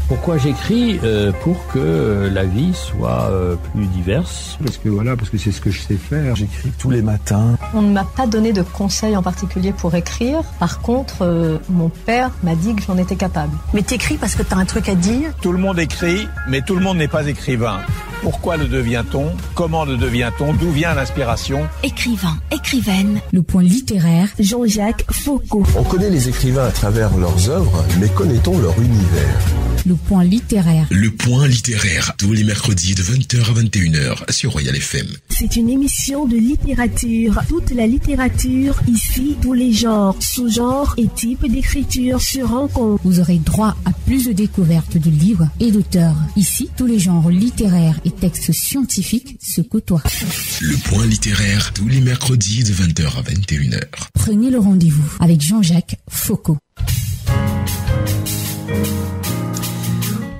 Pourquoi j'écris? Pour que la vie soit plus diverse. Parce que c'est ce que je sais faire. J'écris tous les matins. On ne m'a pas donné de conseils en particulier pour écrire. Par contre, mon père m'a dit que j'en étais capable. Mais t'écris parce que t'as un truc à dire? Tout le monde écrit, mais tout le monde n'est pas écrivain. Pourquoi le devient-on? Comment le devient-on? D'où vient l'inspiration? Écrivain, écrivaine. Le point littéraire, Jean-Jacques Foucault. On connaît les écrivains à travers leurs œuvres, mais connaît-on leur univers? Le point littéraire. Le point littéraire, tous les mercredis de 20h à 21h sur Royal FM. C'est une émission de littérature. Toute la littérature, ici, tous les genres, sous-genres et types d'écriture se rencontrent. Vous aurez droit à plus de découvertes de livres et d'auteurs. Ici, tous les genres littéraires et textes scientifiques se côtoient. Le point littéraire, tous les mercredis de 20h à 21h. Prenez le rendez-vous avec Jean-Jacques Foucault.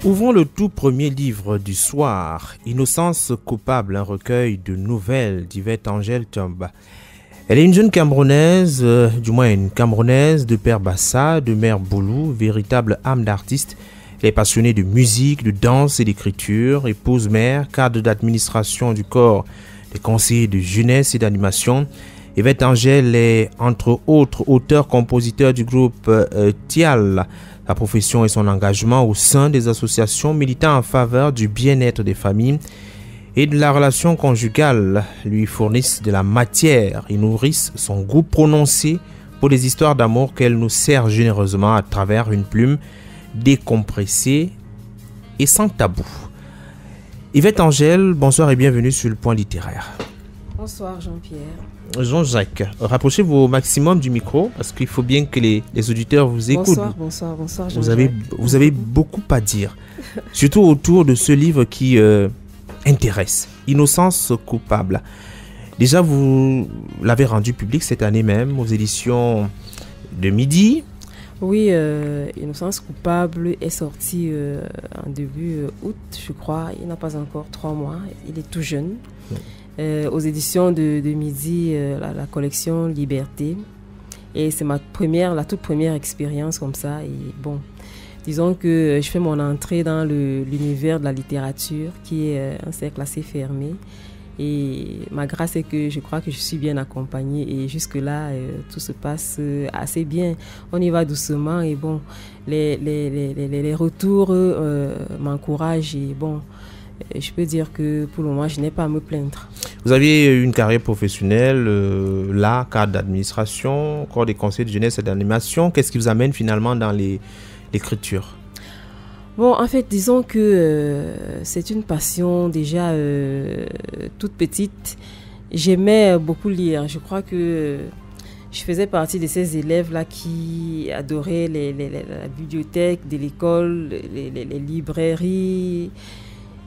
Ouvrons le tout premier livre du soir, Innocence coupable, un recueil de nouvelles d'Yvette Angèle Thiomba. Elle est une jeune Camerounaise, du moins une Camerounaise de père Bassa, de mère Boulou, véritable âme d'artiste. Elle est passionnée de musique, de danse et d'écriture, épouse mère, cadre d'administration du corps des conseillers de jeunesse et d'animation. Yvette Angèle est entre autres auteur-compositeur du groupe Tial. Sa profession et son engagement au sein des associations militant en faveur du bien-être des familles et de la relation conjugale lui fournissent de la matière et nourrissent son goût prononcé pour des histoires d'amour qu'elle nous sert généreusement à travers une plume décompressée et sans tabou. Yvette Angèle, bonsoir et bienvenue sur le point littéraire. Bonsoir Jean-Pierre. Jean-Jacques, rapprochez-vous au maximum du micro parce qu'il faut bien que les auditeurs vous écoutent. Bonsoir Jean-Jacques. Vous avez beaucoup à dire, surtout autour de ce livre qui intéresse, Innocence coupable. Déjà, vous l'avez rendu public cette année même aux éditions de Midi. Oui, Innocence coupable est sorti en début août, je crois. Il n'a pas encore 3 mois, il est tout jeune. Oui. Aux éditions de Midi, la collection Liberté. Et c'est la toute première expérience comme ça. Et bon, disons que je fais mon entrée dans l'univers de la littérature, qui est un cercle assez fermé. Et ma grâce est que je crois que je suis bien accompagnée. Et jusque-là, tout se passe assez bien. On y va doucement. Et bon, les retours m'encouragent. Et bon, je peux dire que pour le moment, je n'ai pas à me plaindre. Vous aviez une carrière professionnelle, là, cadre d'administration, corps des conseils de jeunesse et d'animation. Qu'est-ce qui vous amène finalement dans l'écriture? Bon, en fait, disons que c'est une passion déjà toute petite. J'aimais beaucoup lire. Je crois que je faisais partie de ces élèves-là qui adoraient la bibliothèque de l'école, les librairies.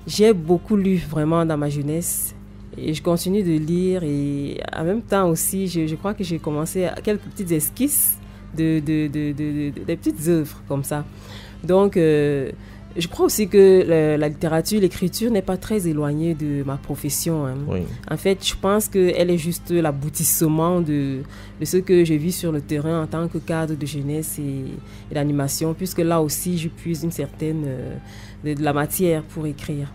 J'ai beaucoup lu vraiment dans ma jeunesse et je continue de lire et en même temps aussi, je crois que j'ai commencé à quelques petites esquisses des petites œuvres comme ça. Donc, je crois aussi que la littérature, l'écriture n'est pas très éloignée de ma profession. Hein. Oui. En fait, je pense qu'elle est juste l'aboutissement de ce que je vis sur le terrain en tant que cadre de jeunesse et d'animation, puisque là aussi, je puise une certaine de la matière pour écrire.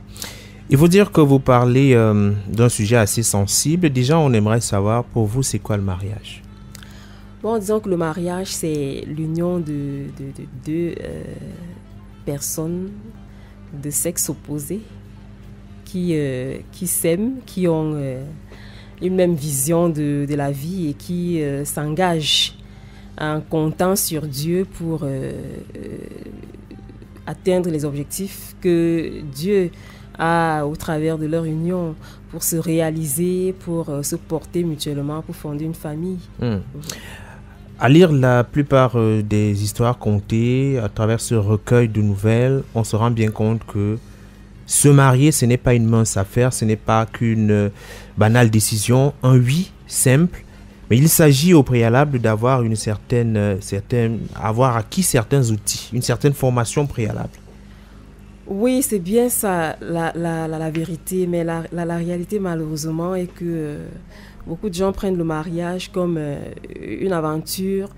Il faut dire que vous parlez d'un sujet assez sensible. Déjà, on aimerait savoir, pour vous, c'est quoi le mariage? Bon, disons que le mariage, c'est l'union de deux personnes de sexe opposé qui s'aiment, qui ont une même vision de la vie et qui s'engagent en comptant sur Dieu pour atteindre les objectifs que Dieu a au travers de leur union pour se réaliser, pour se porter mutuellement, pour fonder une famille. À lire la plupart des histoires contées à travers ce recueil de nouvelles, on se rend bien compte que se marier, ce n'est pas une mince affaire, ce n'est pas qu'une banale décision, un oui simple, mais il s'agit au préalable d'avoir avoir acquis certains outils, une certaine formation préalable. Oui, c'est bien ça, la vérité, mais la réalité malheureusement est que beaucoup de gens prennent le mariage comme une aventure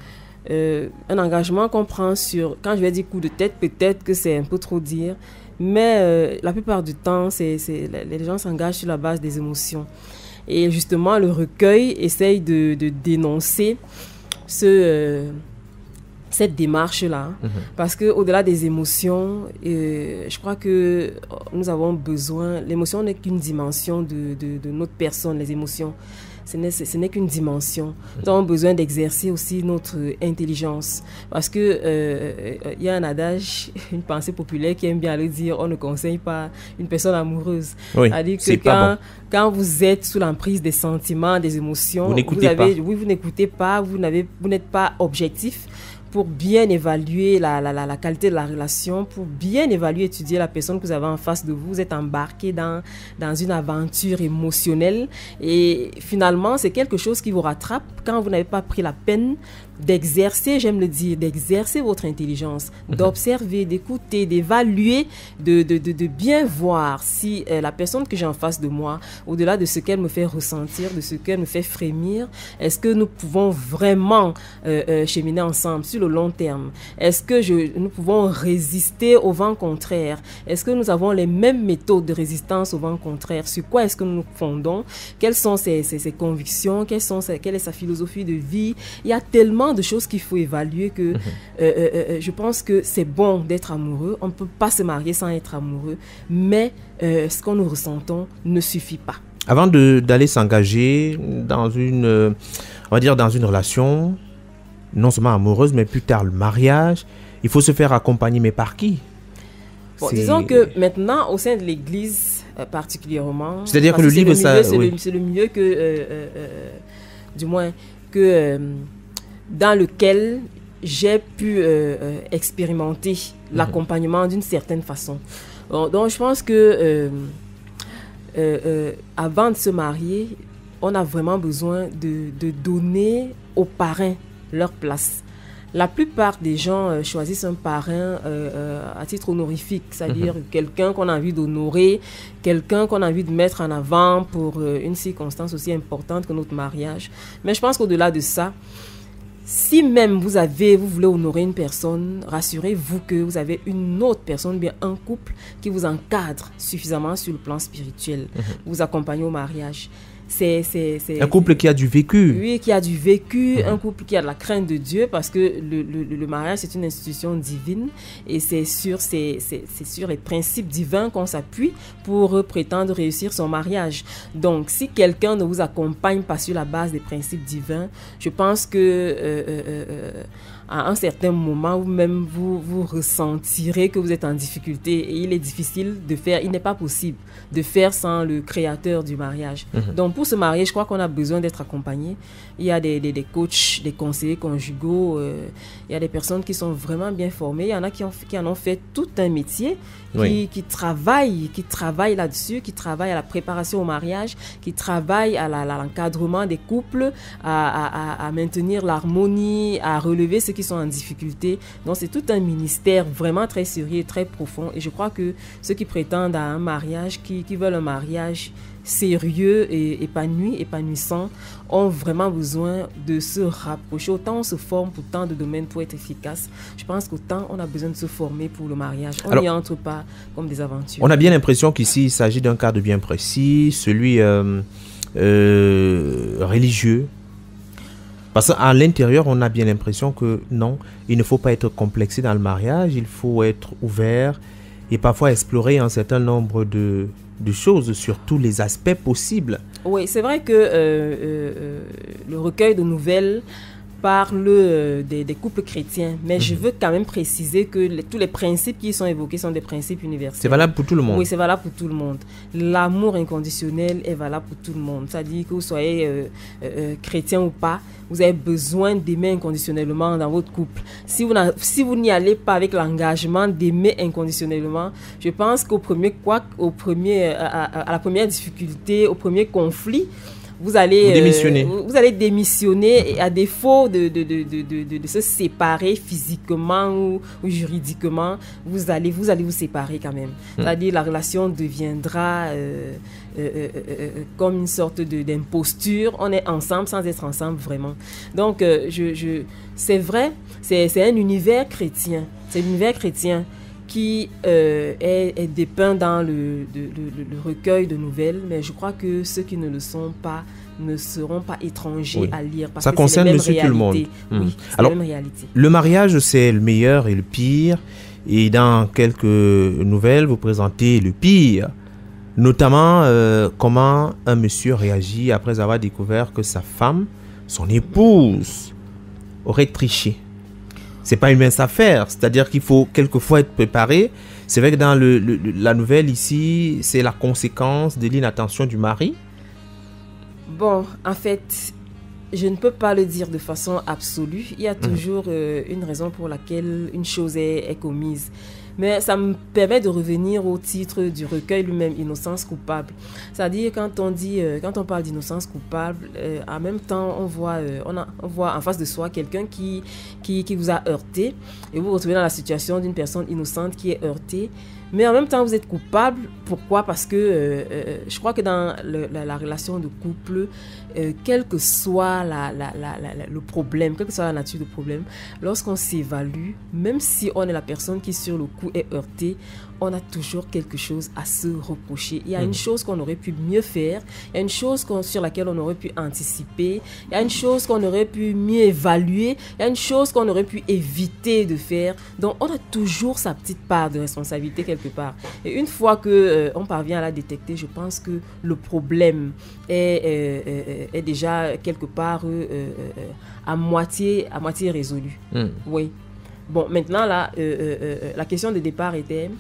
un engagement qu'on prend sur, quand je vais dire coup de tête, peut-être que c'est un peu trop dire, mais la plupart du temps, les gens s'engagent sur la base des émotions. Et justement, le recueil essaye de dénoncer cette démarche-là. Parce qu'au-delà des émotions, je crois que nous avons besoin... L'émotion n'est qu'une dimension de notre personne, les émotions. Ce n'est qu'une dimension. Nous avons besoin d'exercer aussi notre intelligence. Parce que y a un adage, une pensée populaire qui aime bien aller dire on ne conseille pas une personne amoureuse. Oui, c'est-à-dire que quand vous êtes sous l'emprise des sentiments, des émotions, vous n'écoutez pas, vous n'êtes pas objectif pour bien évaluer la qualité de la relation, pour bien évaluer, étudier la personne que vous avez en face de vous. Vous êtes embarqué dans une aventure émotionnelle et finalement, c'est quelque chose qui vous rattrape quand vous n'avez pas pris la peine d'exercer, j'aime le dire, d'exercer votre intelligence, d'observer, d'écouter, d'évaluer, de bien voir si la personne que j'ai en face de moi, au-delà de ce qu'elle me fait ressentir, de ce qu'elle me fait frémir, est-ce que nous pouvons vraiment cheminer ensemble sur le long terme? Est-ce que nous pouvons résister au vent contraire? Est-ce que nous avons les mêmes méthodes de résistance au vent contraire? Sur quoi est-ce que nous nous fondons? Quelles sont ses convictions? Quelle est sa philosophie de vie? Il y a tellement de choses qu'il faut évaluer que je pense que c'est bon d'être amoureux. On ne peut pas se marier sans être amoureux, mais ce qu'on nous ressentons ne suffit pas. Avant d'aller s'engager dans une relation, non seulement amoureuse, mais plus tard le mariage, il faut se faire accompagner, mais par qui? Bon, disons que maintenant, au sein de l'Église particulièrement... C'est-à-dire que le livre... C'est le mieux que... du moins, que... dans lequel j'ai pu expérimenter l'accompagnement d'une certaine façon. Donc, je pense que avant de se marier, on a vraiment besoin de donner aux parrains leur place. La plupart des gens choisissent un parrain à titre honorifique, c'est-à-dire quelqu'un qu'on a envie d'honorer, quelqu'un qu'on a envie de mettre en avant pour une circonstance aussi importante que notre mariage. Mais je pense qu'au-delà de ça, si même vous voulez honorer une personne, rassurez-vous que vous avez une autre personne, bien un couple qui vous encadre suffisamment sur le plan spirituel, vous accompagne au mariage. C'est un couple qui a du vécu. Oui, qui a du vécu, un couple qui a de la crainte de Dieu, parce que le mariage, c'est une institution divine et c'est sur les principes divins qu'on s'appuie pour prétendre réussir son mariage. Donc, si quelqu'un ne vous accompagne pas sur la base des principes divins, je pense que à un certain moment, vous-même, vous ressentirez que vous êtes en difficulté et il est difficile de faire, il n'est pas possible de faire sans le créateur du mariage. Donc, pour se marier, je crois qu'on a besoin d'être accompagné. Il y a des coachs, des conseillers conjugaux, il y a des personnes qui sont vraiment bien formées, il y en a qui en ont fait tout un métier, qui travaillent là-dessus, qui travaillent à la préparation au mariage, qui travaillent à l'encadrement des couples, à maintenir l'harmonie, à relever ceux qui sont en difficulté. Donc, c'est tout un ministère vraiment très sérieux, très profond. Et je crois que ceux qui prétendent à un mariage, qui veulent un mariage sérieux et épanouissant, ont vraiment besoin de se rapprocher. Autant on se forme pour tant de domaines pour être efficace, je pense qu'autant on a besoin de se former pour le mariage. On n'y entre pas comme des aventures. On a bien l'impression qu'ici, il s'agit d'un cadre bien précis, celui religieux. Parce qu'à l'intérieur, on a bien l'impression que non, il ne faut pas être complexé dans le mariage, il faut être ouvert et parfois explorer un certain nombre de choses sur tous les aspects possibles. Oui, c'est vrai que le recueil de nouvelles parle des couples chrétiens, mais je veux quand même préciser que tous les principes qui y sont évoqués sont des principes universels. C'est valable pour tout le monde. Oui, c'est valable pour tout le monde. L'amour inconditionnel est valable pour tout le monde. C'est-à-dire que vous soyez chrétien ou pas, vous avez besoin d'aimer inconditionnellement dans votre couple. Si vous n'y allez pas avec l'engagement d'aimer inconditionnellement, je pense à la première difficulté, au premier conflit, vous allez démissionner. Vous allez démissionner et à défaut de se séparer physiquement ou juridiquement, vous allez vous séparer quand même. C'est-à-dire la relation deviendra comme une sorte d'imposture. On est ensemble sans être ensemble vraiment. Donc c'est vrai, c'est un univers chrétien. C'est l'univers chrétien qui est dépeint dans le recueil de nouvelles, mais je crois que ceux qui ne le sont pas ne seront pas étrangers à lire. Parce ça que concerne monsieur tout le monde. Oui, c'est alors, la même réalité. Le mariage, c'est le meilleur et le pire. Et dans quelques nouvelles, vous présentez le pire. Notamment, comment un monsieur réagit après avoir découvert que sa femme, son épouse, aurait triché. C'est pas une mince affaire, c'est-à-dire qu'il faut quelquefois être préparé. C'est vrai que dans la nouvelle ici, c'est la conséquence de l'inattention du mari. Bon, en fait, je ne peux pas le dire de façon absolue. Il y a toujours une raison pour laquelle une chose est commise. Mais ça me permet de revenir au titre du recueil lui-même, Innocence coupable. C'est-à-dire quand on parle d'innocence coupable, en même temps on voit en face de soi quelqu'un qui vous a heurté et vous vous retrouvez dans la situation d'une personne innocente qui est heurtée. Mais en même temps, vous êtes coupable. Pourquoi? Parce que je crois que dans la relation de couple, quel que soit le problème, quelle que soit la nature du problème, lorsqu'on s'évalue, même si on est la personne qui sur le coup est heurtée, on a toujours quelque chose à se reprocher. Il y a une chose qu'on aurait pu mieux faire, il y a une chose sur laquelle on aurait pu anticiper, il y a une chose qu'on aurait pu mieux évaluer, il y a une chose qu'on aurait pu éviter de faire. Donc, on a toujours sa petite part de responsabilité quelque part. Et une fois qu'on parvient à la détecter, je pense que le problème est déjà quelque part à moitié résolu. Oui. Bon, maintenant, là, la question de départ était...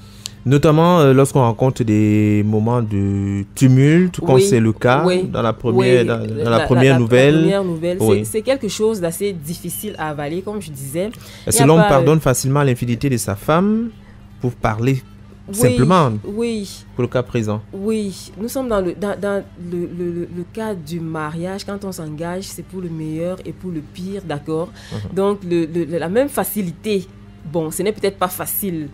Notamment lorsqu'on rencontre des moments de tumulte, quand c'est le cas dans la première, la première nouvelle. La première nouvelle, c'est quelque chose d'assez difficile à avaler, comme je disais. Est-ce que l'homme pardonne facilement l'infidélité de sa femme pour parler simplement pour le cas présent? Oui, nous sommes dans le cas du mariage. Quand on s'engage, c'est pour le meilleur et pour le pire, d'accord? Donc, la même facilité, bon, ce n'est peut-être pas facile,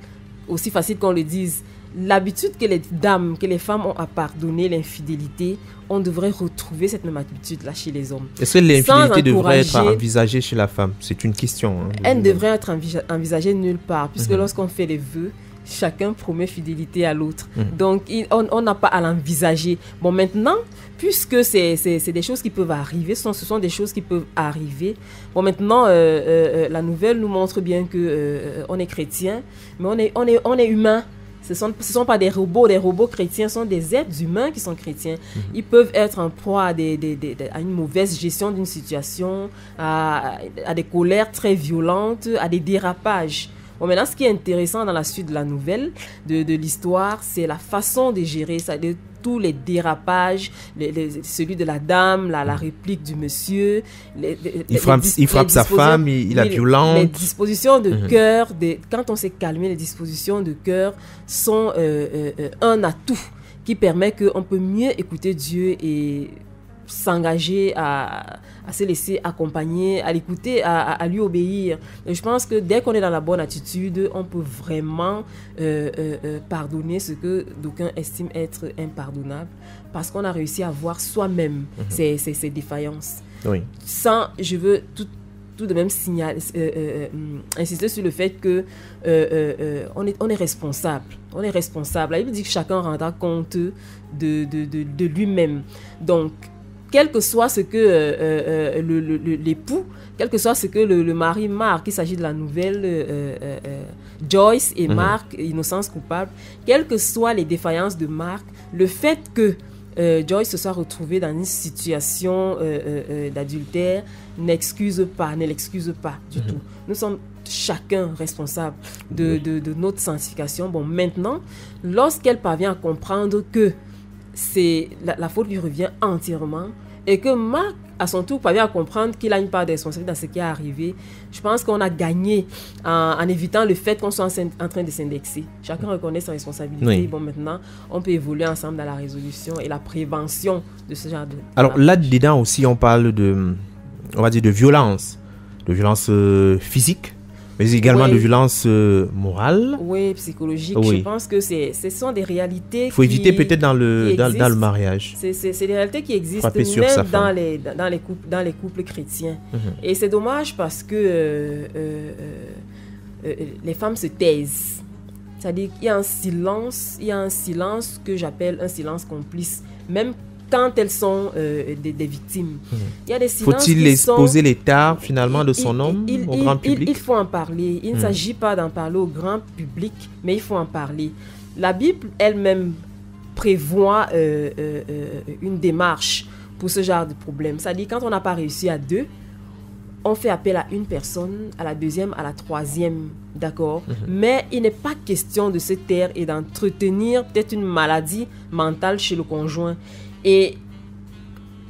aussi facile qu'on le dise. L'habitude que les femmes ont à pardonner l'infidélité, on devrait retrouver cette même habitude-là chez les hommes. Est-ce que l'infidélité devrait être envisagée chez la femme? C'est une question. Elle ne devrait être envisagée nulle part, puisque lorsqu'on fait les vœux, chacun promet fidélité à l'autre. Donc, on n'a pas à l'envisager. Bon, maintenant, puisque c'est des choses qui peuvent arriver, ce sont des choses qui peuvent arriver. Bon, maintenant, la nouvelle nous montre bien qu'on est chrétien, mais on est humain. Ce sont pas des robots. Les robots chrétiens sont des êtres humains qui sont chrétiens. Ils peuvent être en proie à une mauvaise gestion d'une situation, à des colères très violentes, à des dérapages. Bon, maintenant, ce qui est intéressant dans la suite de la nouvelle, de l'histoire, c'est la façon de gérer ça, de tous les dérapages, celui de la dame, la réplique du monsieur. Il frappe sa femme, il la violente. Les dispositions de cœur, quand on s'est calmé, les dispositions de cœur sont un atout qui permet qu'on peut mieux écouter Dieu et s'engager à se laisser accompagner, à l'écouter, à lui obéir. Et je pense que dès qu'on est dans la bonne attitude, on peut vraiment pardonner ce que d'aucuns estiment être impardonnable, parce qu'on a réussi à voir soi-même ces défaillances. Oui. Je veux tout de même insister sur le fait que on est responsable. On est responsable. La Bible dit que chacun rendra compte de lui-même. Donc, quel que soit ce que l'époux, quel que soit ce que le mari marque, il s'agit de la nouvelle Joyce et Mark, innocence coupable, quelles que soient les défaillances de Mark, le fait que Joyce se soit retrouvée dans une situation d'adultère ne l'excuse pas du tout. Nous sommes chacun responsable de notre sanctification. Bon, maintenant, lorsqu'elle parvient à comprendre que la faute lui revient entièrement et que Marc à son tour parvient à comprendre qu'il a une part de responsabilité dans ce qui est arrivé, je pense qu'on a gagné en évitant le fait qu'on soit en train de s'indexer. Chacun reconnaît sa responsabilité. Oui. Bon, maintenant, on peut évoluer ensemble dans la résolution et la prévention de ce genre de... Alors là-dedans aussi, on parle on va dire de violence physique, mais également de violence morale. Oui, psychologique. Oui. Je pense que ce sont des réalités. Il faut éviter peut-être dans le mariage. C'est des réalités qui existent même dans les couples chrétiens. Et c'est dommage parce que les femmes se taisent. C'est-à-dire qu'il y a un silence que j'appelle un silence complice. Même quand elles sont des victimes. Il y a des silences. Faut-il exposer les tares finalement de son homme au grand public? Il faut en parler. Il ne s'agit pas d'en parler au grand public, mais il faut en parler. La Bible elle-même prévoit une démarche pour ce genre de problème. C'est-à-dire quand on n'a pas réussi à 2, on fait appel à une personne, à la deuxième, à la troisième, d'accord? Mais il n'est pas question de se taire et d'entretenir peut-être une maladie mentale chez le conjoint. Et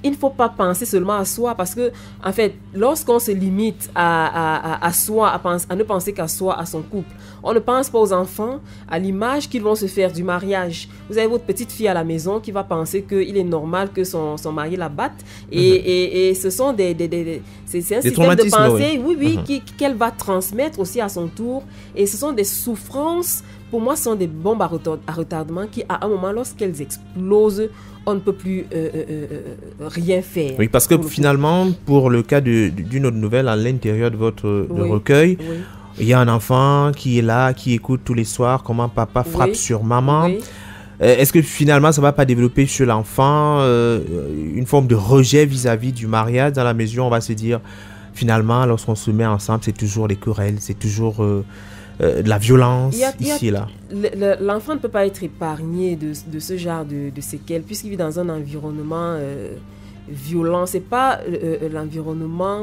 il ne faut pas penser seulement à soi, parce que, en fait, lorsqu'on se limite à soi, à ne penser qu'à soi, à son couple, on ne pense pas aux enfants, à l'image qu'ils vont se faire du mariage. Vous avez votre petite fille à la maison qui va penser qu'il est normal que son mari la batte, et ce sont c'est un système de pensée, qu'elle va transmettre aussi à son tour, et ce sont des souffrances, pour moi, ce sont des bombes à retardement qui, à un moment, lorsqu'elles explosent, on ne peut plus rien faire. Oui, parce que finalement, pour le cas d'une autre nouvelle, à l'intérieur de votre recueil, il y a un enfant qui est là, qui écoute tous les soirs comment papa frappe sur maman. Est-ce que finalement, ça ne va pas développer chez l'enfant une forme de rejet vis-à-vis du mariage, dans la mesure où on va se dire, finalement, lorsqu'on se met ensemble, c'est toujours les querelles, c'est toujours... de la violence ici et là. L'enfant ne peut pas être épargné de ce genre de séquelles, puisqu'il vit dans un environnement violent. Ce n'est pas l'environnement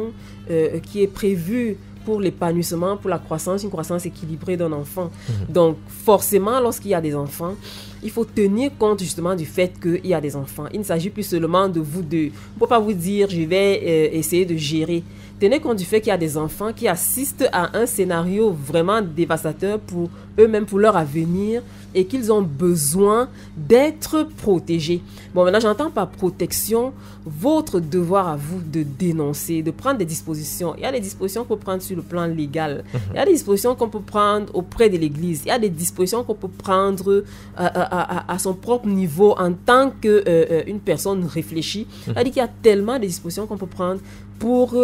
qui est prévu pour l'épanouissement, pour la croissance, une croissance équilibrée d'un enfant. Donc forcément, lorsqu'il y a des enfants, il faut tenir compte justement du fait qu'il y a des enfants. Il ne s'agit plus seulement de vous deux. On ne peut pas vous dire, je vais essayer de gérer. Tenez compte du fait qu'il y a des enfants qui assistent à un scénario vraiment dévastateur pour eux-mêmes, pour leur avenir, et qu'ils ont besoin d'être protégés. Bon, maintenant, j'entends par protection votre devoir à vous de dénoncer, de prendre des dispositions. Il y a des dispositions qu'on peut prendre sur le plan légal. Il y a des dispositions qu'on peut prendre auprès de l'Église. Il y a des dispositions qu'on peut prendre à son propre niveau en tant qu'une personne réfléchie. C'est-à-dire qu'il y a tellement de dispositions qu'on peut prendre pour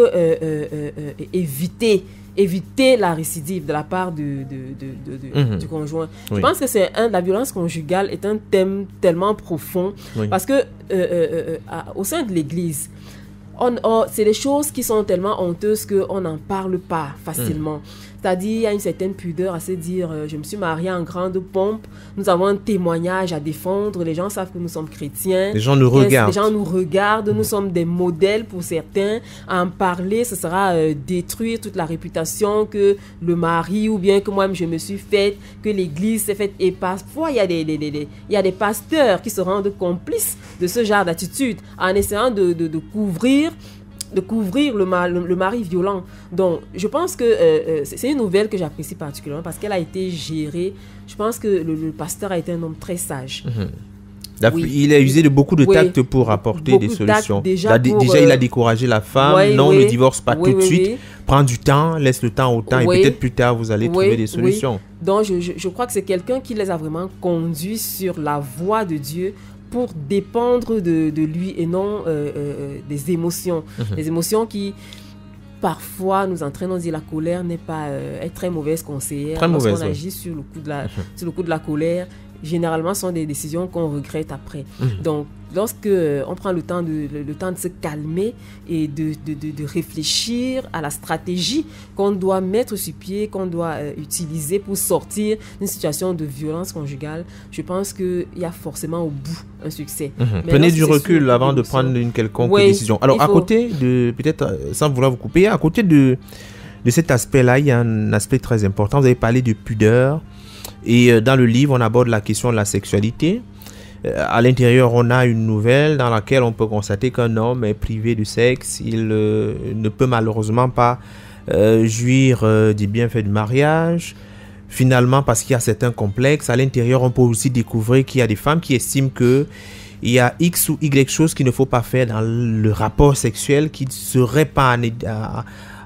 éviter la récidive de la part du conjoint. Je pense que la violence conjugale est un thème tellement profond parce que au sein de l'Église, c'est des choses qui sont tellement honteuses qu'on n'en parle pas facilement. C'est-à-dire, il y a une certaine pudeur à se dire je me suis mariée en grande pompe, nous avons un témoignage à défendre, les gens savent que nous sommes chrétiens. Les gens nous regardent. Les gens nous regardent, nous sommes des modèles pour certains. À en parler, ce sera détruire toute la réputation que le mari ou bien que moi-même je me suis faite, que l'Église s'est faite. Et parfois, il y a des pasteurs qui se rendent complices de ce genre d'attitude en essayant de couvrir le mari violent. Donc, je pense que c'est une nouvelle que j'apprécie particulièrement parce qu'elle a été gérée. Je pense que le pasteur a été un homme très sage. Il a usé de beaucoup de tact pour apporter des solutions. Déjà, il a découragé la femme. Ne divorce pas tout de suite. Prends du temps, laisse le temps au temps et peut-être plus tard, vous allez trouver des solutions. Donc, je crois que c'est quelqu'un qui les a vraiment conduits sur la voie de Dieu pour dépendre de lui et non des émotions. Les émotions qui, parfois, nous entraînent. On dit la colère n'est pas est très mauvaise conseillère. Lorsqu'on agit sur le coup de la colère, généralement, ce sont des décisions qu'on regrette après. Donc, lorsque on prend le temps de se calmer et de réfléchir à la stratégie qu'on doit mettre sur pied, qu'on doit utiliser pour sortir d'une situation de violence conjugale, je pense qu'il y a forcément au bout un succès. Prenez du recul avant de prendre une quelconque décision. Alors, à côté de, peut-être sans vouloir vous couper, à côté de cet aspect-là, il y a un aspect très important. Vous avez parlé de pudeur. Et dans le livre, on aborde la question de la sexualité. à l'intérieur, on a une nouvelle dans laquelle on peut constater qu'un homme est privé de sexe. Il ne peut malheureusement pas jouir des bienfaits du mariage. Finalement, parce qu'il y a certains complexes. À l'intérieur, on peut aussi découvrir qu'il y a des femmes qui estiment que il y a X ou Y choses qu'il ne faut pas faire dans le rapport sexuel, qui ne serait pas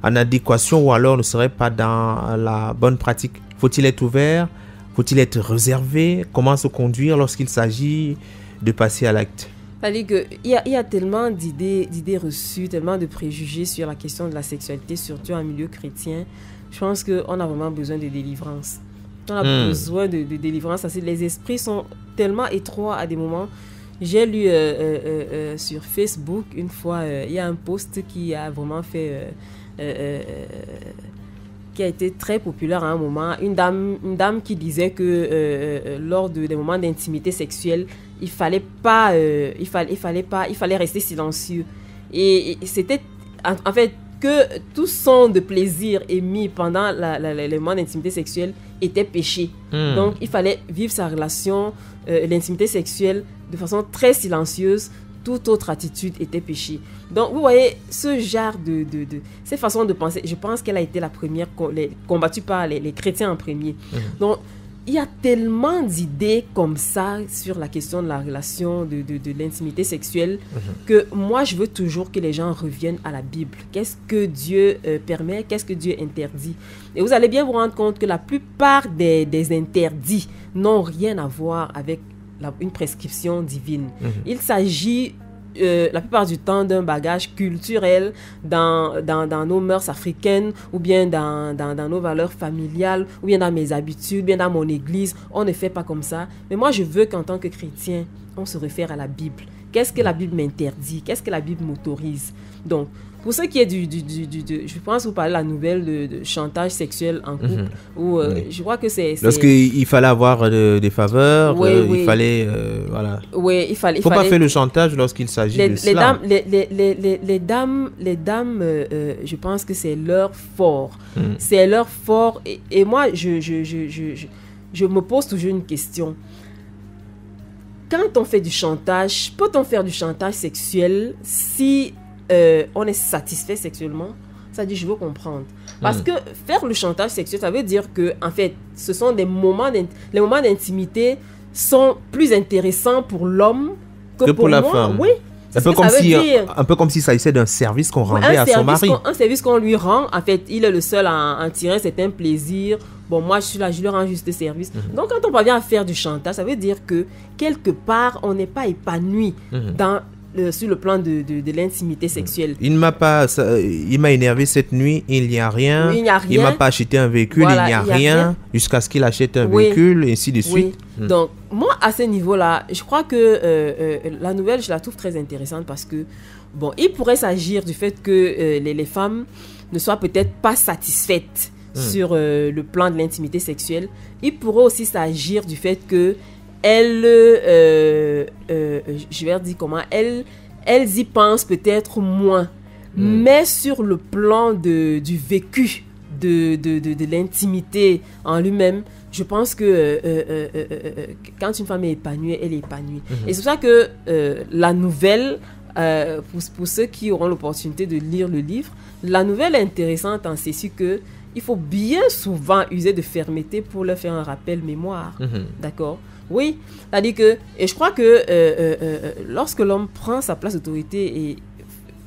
en adéquation ou alors ne serait pas dans la bonne pratique. Faut-il être ouvert? Faut-il être réservé? Comment se conduire lorsqu'il s'agit de passer à l'acte? C'est-à-dire qu'il y a tellement d'idées reçues, tellement de préjugés sur la question de la sexualité, surtout en milieu chrétien. Je pense qu'on a vraiment besoin de délivrance. On a besoin de délivrance. Les esprits sont tellement étroits à des moments. J'ai lu sur Facebook une fois, il y a un post qui a vraiment fait... qui a été très populaire à un moment. Une dame qui disait que lors des moments d'intimité sexuelle, il fallait rester silencieux. Et c'était en fait que tout son de plaisir émis pendant les moments d'intimité sexuelle était péché. Donc il fallait vivre sa relation, l'intimité sexuelle de façon très silencieuse. Toute autre attitude était péché. Donc, vous voyez, ce genre cette façon de penser, je pense qu'elle a été la première combattue par les chrétiens en premier. Donc, il y a tellement d'idées comme ça sur la question de la relation, de l'intimité sexuelle, que moi, je veux toujours que les gens reviennent à la Bible. Qu'est-ce que Dieu permet? Qu'est-ce que Dieu interdit? Et vous allez bien vous rendre compte que la plupart des interdits n'ont rien à voir avec une prescription divine. Il s'agit la plupart du temps d'un bagage culturel dans nos mœurs africaines, ou bien dans nos valeurs familiales, ou bien dans mes habitudes, bien dans mon église. On ne fait pas comme ça. Mais moi, je veux qu'en tant que chrétien, on se réfère à la Bible. Qu'est-ce que la Bible m'interdit? Qu'est-ce que la Bible m'autorise? Donc, pour ce qui est je pense que vous parlez de la nouvelle de chantage sexuel en couple, où je crois que c'est... Lorsqu'il fallait avoir des faveurs, il fallait... voilà. Oui, il fallait... Faut pas faire le chantage lorsqu'il s'agit de cela. Les dames, je pense que c'est leur fort. C'est leur fort. Et moi, je me pose toujours une question. Quand on fait du chantage, peut-on faire du chantage sexuel si... on est satisfait sexuellement? Ça dit, je veux comprendre. Parce que faire le chantage sexuel, ça veut dire que, en fait, ce sont les moments d'intimité sont plus intéressants pour l'homme que pour la moi. femme. Oui. Un peu comme s'il s'agissait d'un service qu'on rendait à son mari. Un service qu'on lui rend, en fait, il est le seul à en tirer un certain plaisir. Bon, moi, je suis là, je lui rends juste service. Donc, quand on parvient à faire du chantage, ça veut dire que, quelque part, on n'est pas épanoui sur le plan de l'intimité sexuelle. Il m'a énervé cette nuit, il n'y a rien. Il m'a pas acheté un véhicule, il n'y a rien. Jusqu'à ce qu'il achète un véhicule, et ainsi de suite. Donc, moi, à ce niveau-là, je crois que la nouvelle, je la trouve très intéressante parce que, bon, il pourrait s'agir du fait que les femmes ne soient peut-être pas satisfaites sur le plan de l'intimité sexuelle. Il pourrait aussi s'agir du fait que elles, je vais dire comment, elles y pensent peut-être moins. Mais sur le plan du vécu, de l'intimité en lui-même, je pense que quand une femme est épanouie, elle est épanouie. Et c'est pour ça que la nouvelle, pour ceux qui auront l'opportunité de lire le livre, la nouvelle est intéressante en ceci que il faut bien souvent user de fermeté pour leur faire un rappel mémoire. D'accord? Oui, c'est-à-dire que, et je crois que lorsque l'homme prend sa place d'autorité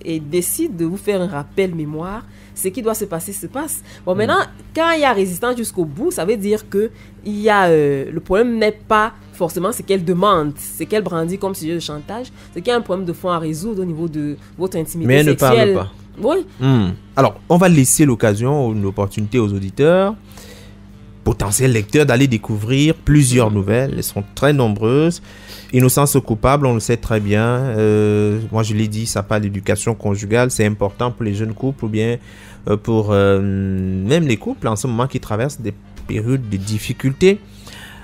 et décide de vous faire un rappel mémoire, ce qui doit se passer se passe. Bon, maintenant, quand il y a résistance jusqu'au bout, ça veut dire que il y a, le problème n'est pas forcément ce qu'elle demande, ce qu'elle brandit comme sujet de chantage, c'est qu'il y a un problème de fond à résoudre au niveau de votre intimité sexuelle. Mais elle ne parle pas. Oui. Alors, on va laisser l'occasion, une opportunité aux auditeurs, potentiels lecteurs, d'aller découvrir plusieurs nouvelles. Elles sont très nombreuses. Innocence coupable, on le sait très bien. Moi, je l'ai dit, ça parle d'éducation conjugale. C'est important pour les jeunes couples ou bien pour même les couples en ce moment qui traversent des périodes de difficultés.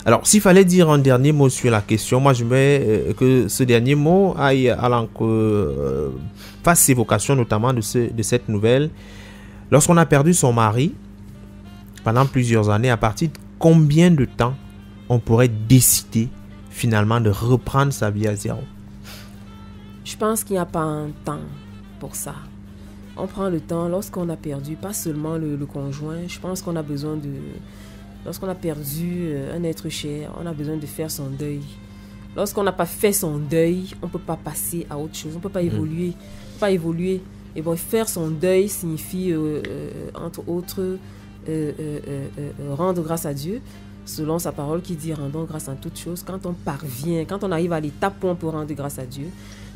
Alors, s'il fallait dire un dernier mot sur la question, moi, je mets que ce dernier mot aille fasse évocation notamment de cette nouvelle. Lorsqu'on a perdu son mari pendant plusieurs années, à partir de combien de temps on pourrait décider finalement de reprendre sa vie à zéro? Je pense qu'il n'y a pas un temps pour ça. On prend le temps lorsqu'on a perdu, pas seulement le conjoint, je pense qu'on a besoin de... Lorsqu'on a perdu un être cher, on a besoin de faire son deuil. Lorsqu'on n'a pas fait son deuil, on ne peut pas passer à autre chose, on ne peut pas évoluer. Et bon, faire son deuil signifie, entre autres, rendre grâce à Dieu, selon sa parole qui dit rendons grâce en toutes choses. Quand on parvient, quand on arrive à l'étape où on peut rendre grâce à Dieu,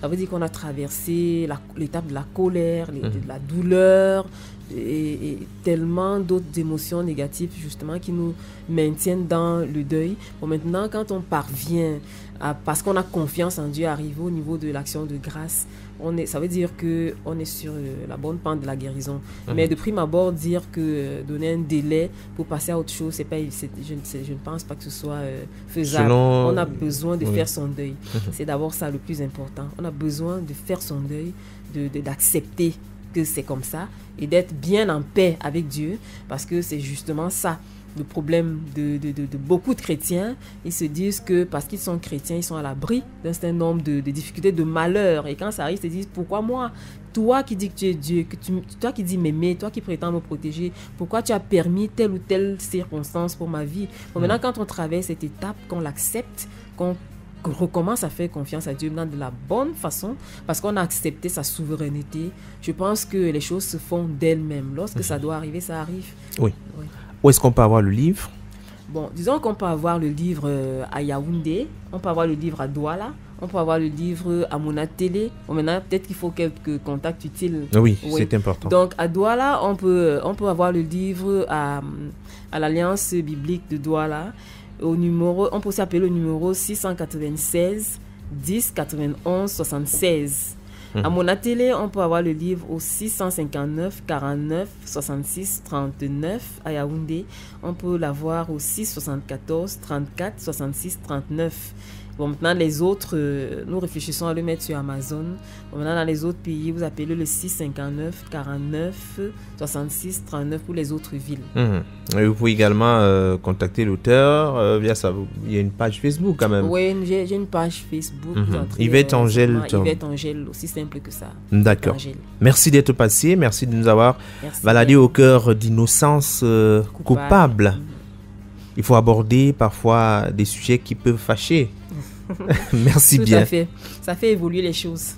ça veut dire qu'on a traversé l'étape de la colère, de la douleur et tellement d'autres émotions négatives justement qui nous maintiennent dans le deuil. Bon, maintenant, quand on parvient, parce qu'on a confiance en Dieu, à arriver au niveau de l'action de grâce, ça veut dire qu'on est sur la bonne pente de la guérison. Mais de prime abord, dire que donner un délai pour passer à autre chose, je ne pense pas que ce soit faisable. On a besoin de faire son deuil. C'est d'abord ça le plus important. On a besoin de faire son deuil, d'accepter que c'est comme ça et d'être bien en paix avec Dieu, parce que c'est justement ça. Le problème de beaucoup de chrétiens, ils se disent que parce qu'ils sont chrétiens, ils sont à l'abri d'un certain nombre de difficultés, de malheurs. Et quand ça arrive, ils se disent, pourquoi moi? Toi qui dis que tu es Dieu, toi qui dis m'aimer, toi qui prétends me protéger, pourquoi tu as permis telle ou telle circonstance pour ma vie? Bon, maintenant, quand on traverse cette étape, qu'on l'accepte, qu'on recommence à faire confiance à Dieu maintenant de la bonne façon, parce qu'on a accepté sa souveraineté, je pense que les choses se font d'elles-mêmes. Lorsque ça doit arriver, ça arrive. Oui. Où est-ce qu'on peut avoir le livre? Bon, disons qu'on peut avoir le livre à Yaoundé, on peut avoir le livre à Douala, on peut avoir le livre à Monatélé. Bon, maintenant, peut-être qu'il faut quelques contacts utiles. Oui, c'est important. Donc, à Douala, on peut avoir le livre à l'Alliance biblique de Douala. On peut aussi appeler le numéro 696 10 91 76. À Monatélé, on peut avoir le livre au 659 49 66 39. À Yaoundé, on peut l'avoir au 674 34 66 39. Bon, maintenant, les autres, nous réfléchissons à le mettre sur Amazon. Bon, maintenant, dans les autres pays, vous appelez le 659 49 66 39 pour les autres villes. Et vous pouvez également contacter l'auteur via ça. Il y a une page Facebook quand même. Oui, j'ai une page Facebook. Yvette Angèle. Yvette Angèle, aussi simple que ça. D'accord. Merci d'être passé. Merci de nous avoir baladé au cœur d'innocence coupable. Il faut aborder parfois des sujets qui peuvent fâcher. Merci bien. Tout à fait. Ça fait évoluer les choses.